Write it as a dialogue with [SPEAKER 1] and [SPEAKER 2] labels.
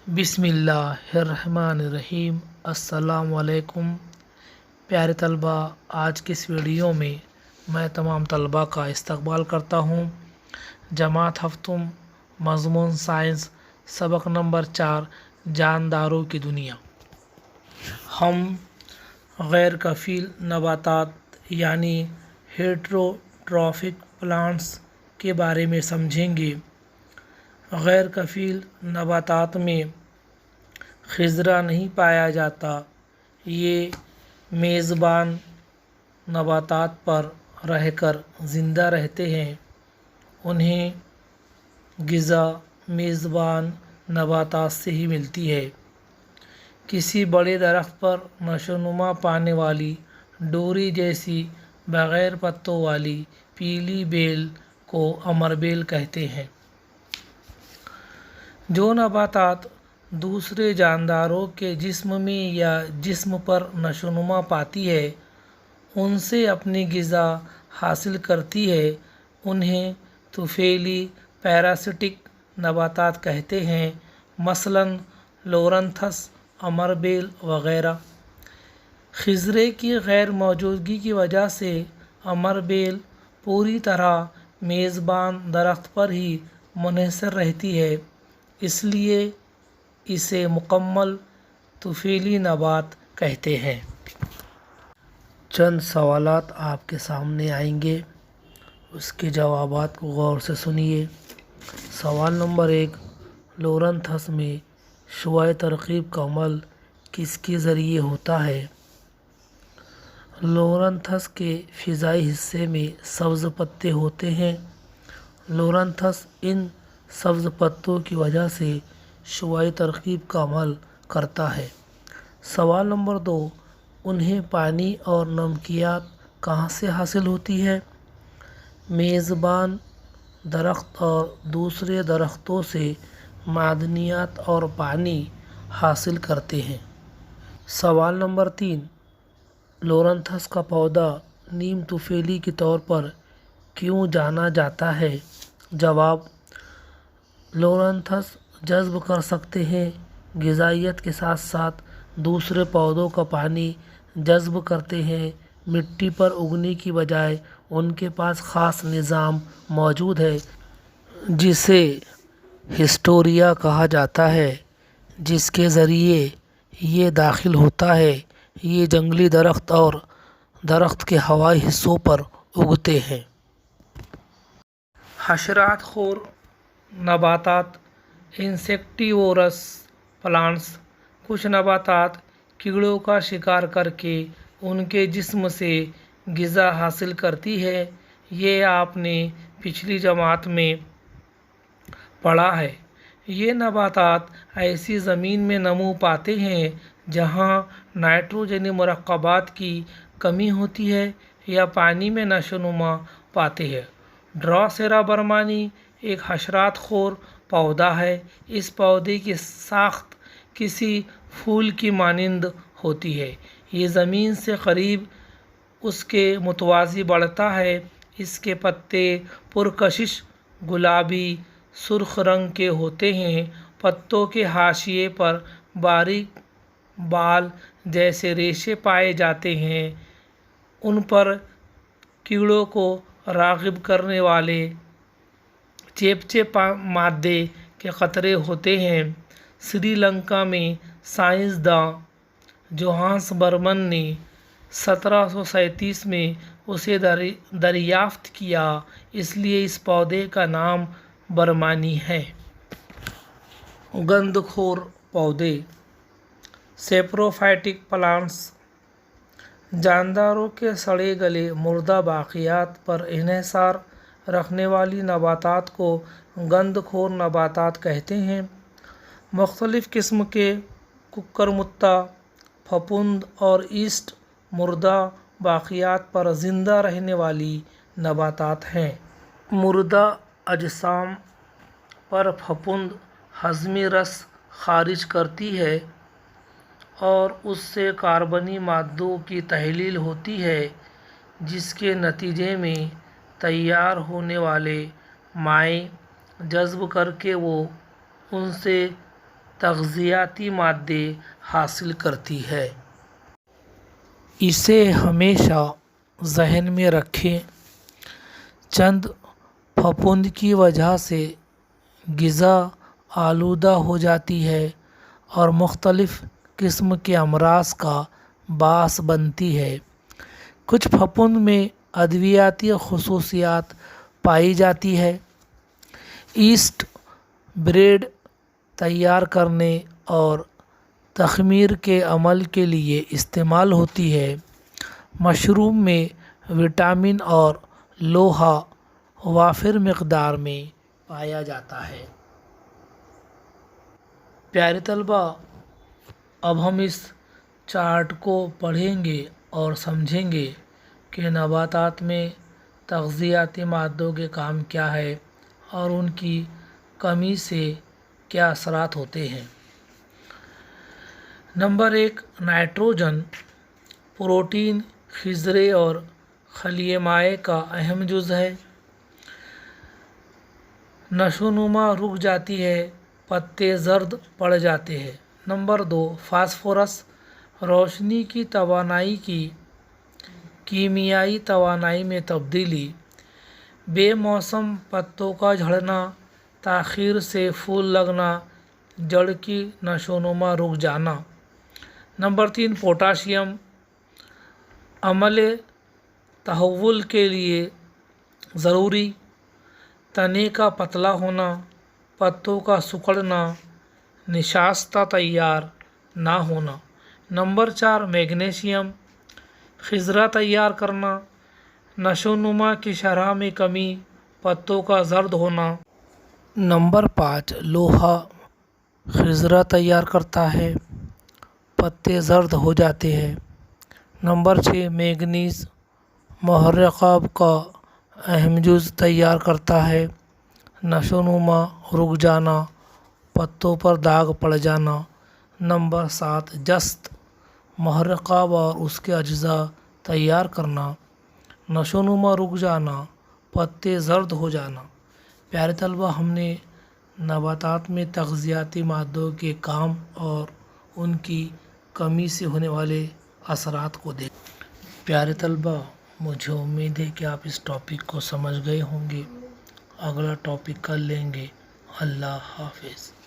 [SPEAKER 1] بسم اللہ الرحمن الرحیم۔ السلام علیکم پیارے طلبہ، آج کی اس ویڈیو میں میں تمام طلبہ کا استقبال کرتا ہوں۔ جماعت ہفتم، مضمون سائنس، سبق نمبر 4، جانداروں کی دنیا۔ ہم غیر کفیل نباتات یعنی ہیٹروٹروفک پلانٹس کے بارے میں سمجھیں گے۔ غیر کفیل نباتات میں خضرہ نہیں پایا جاتا۔ یہ میزبان نباتات پر رہ کر زندہ رہتے ہیں۔ انہیں غذا میزبان نباتات سے ہی ملتی ہے۔ کسی بڑے درخت پر نشوونما پانے والی ڈوری جیسی بغیر پتوں والی پیلی بیل کو امر بیل کہتے ہیں۔ جو نباتات دوسرے جانداروں کے جسم میں یا جسم پر نشوونما پاتی ہے، ان سے اپنی غذا حاصل کرتی ہے، انہیں طفیلی پیراسٹک نباتات کہتے ہیں، مثلاً لورنتھس، امر بیل وغیرہ۔ خضرے کی غیر موجودگی کی وجہ سے امر بیل پوری طرح میزبان درخت پر ہی منحصر رہتی ہے، اس لیے اسے مکمل طفیلی نبات کہتے ہیں۔ چند سوالات آپ کے سامنے آئیں گے، اس کے جوابات کو غور سے سنیے۔ سوال نمبر 1، لورنتھس میں شعاع ترقیب کا عمل کس کے ذریعے ہوتا ہے؟ لورنتھس کے فضائی حصے میں سبز پتے ہوتے ہیں۔ لورنتھس ان سبز پتوں کی وجہ سے شعاع ترقیب کا عمل کرتا ہے۔ سوال نمبر 2، انہیں پانی اور نمکیات کہاں سے حاصل ہوتی ہے؟ میزبان درخت اور دوسرے درختوں سے معدنیات اور پانی حاصل کرتے ہیں۔ سوال نمبر 3، لورنتھس کا پودا نیم طفیلی کے طور پر کیوں جانا جاتا ہے؟ جواب، لورنتھس جذب کر سکتے ہیں۔ غذائیت کے ساتھ ساتھ دوسرے پودوں کا پانی جذب کرتے ہیں۔ مٹی پر اگنے کی بجائے ان کے پاس خاص نظام موجود ہے جسے ہسٹوریا کہا جاتا ہے، جس کے ذریعے یہ داخل ہوتا ہے۔ یہ جنگلی درخت اور درخت کے ہوائی حصوں پر اگتے ہیں۔ حشرات خور نباتات، انسیکٹیورس پلانٹس۔ کچھ نباتات کیڑوں کا شکار کر کے ان کے جسم سے غذا حاصل کرتی ہے۔ یہ آپ نے پچھلی جماعت میں پڑھا ہے۔ یہ نباتات ایسی زمین میں نمو پاتے ہیں جہاں نائٹروجنی مرکبات کی کمی ہوتی ہے یا پانی میں نشوونما پاتے ہیں۔ ڈراسیرا برمانی ایک حشرات خور پودا ہے۔ اس پودے کی ساخت کسی پھول کی مانند ہوتی ہے۔ یہ زمین سے قریب اس کے متوازی بڑھتا ہے۔ اس کے پتے پرکشش گلابی سرخ رنگ کے ہوتے ہیں۔ پتوں کے حاشیے پر باریک بال جیسے ریشے پائے جاتے ہیں۔ ان پر کیڑوں کو راغب کرنے والے چپچپے مادے کے قطرے ہوتے ہیں۔ سری لنکا میں سائنسداں جوہانس برمن نے 1737 میں اسے دریافت کیا، اس لیے اس پودے کا نام برمانی ہے۔ گند خور پودے، سیپروفائٹک پلانٹس۔ جانداروں کے سڑے گلے مردہ باقیات پر انحصار رکھنے والی نباتات کو گند خور نباتات کہتے ہیں۔ مختلف قسم کے ککرمتا، پھپھوند اور ایسٹ مردہ باقیات پر زندہ رہنے والی نباتات ہیں۔ مردہ اجسام پر پھپھوند ہضمی رس خارج کرتی ہے اور اس سے کاربنی مادوں کی تحلیل ہوتی ہے، جس کے نتیجے میں تیار ہونے والے مائع جذب کر کے وہ ان سے تغذیاتی مادے حاصل کرتی ہے۔ اسے ہمیشہ ذہن میں رکھیں، چند پھپھوند کی وجہ سے غذا آلودہ ہو جاتی ہے اور مختلف قسم کے امراض کا باعث بنتی ہے۔ کچھ پھپھوند میں ادویاتی خصوصیات پائی جاتی ہے۔ ایسٹ بریڈ تیار کرنے اور تخمیر کے عمل کے لیے استعمال ہوتی ہے۔ مشروم میں وٹامن اور لوہا وافر مقدار میں پایا جاتا ہے۔ پیارے طلباء، اب ہم اس چارٹ کو پڑھیں گے اور سمجھیں گے کہ نباتات میں تغذیاتی مادوں کے کام کیا ہے اور ان کی کمی سے کیا اثرات ہوتے ہیں۔ Number 1، nitrogen. پروٹین خضرے اور خلیے مائع کا اہم جز ہے۔ نشوونما رک جاتی ہے، پتے زرد پڑ جاتے ہیں۔ Number 2، phosphorus. روشنی کی توانائی کی کیمیائی توانائی میں تبدیلی۔ بے موسم پتوں کا جھڑنا، تاخیر سے پھول لگنا، جڑ کی نشوونما رک جانا۔ Number 3، potassium. عمل تحول کے لیے ضروری۔ تنے کا پتلا ہونا، پتوں کا سکڑنا، نشاستہ تیار نہ ہونا۔ Number 4، magnesium. خضرہ تیار کرنا، نشوونما کی شرح میں کمی، پتوں کا زرد ہونا۔ نمبر 5، لوہا۔ خضرہ تیار کرتا ہے، پتے زرد ہو جاتے ہیں۔ Number 6، manganese. محرک آب کا اہم جز تیار کرتا ہے، نشوونما رک جانا، پتوں پر داغ پڑ جانا۔ نمبر 7، جست۔ محرک آب اور اس کے اجزاء تیار کرنا، نشوونما رک جانا، پتے زرد ہو جانا۔ پیارے طلباء، ہم نے نباتات میں تغذیاتی مادوں کے کام اور ان کی کمی سے ہونے والے اثرات کو دیکھا۔ پیارے طلباء، مجھے امید ہے کہ آپ اس ٹاپک کو سمجھ گئے ہوں گے۔ اگلا ٹاپک کل لیں گے۔ اللہ حافظ۔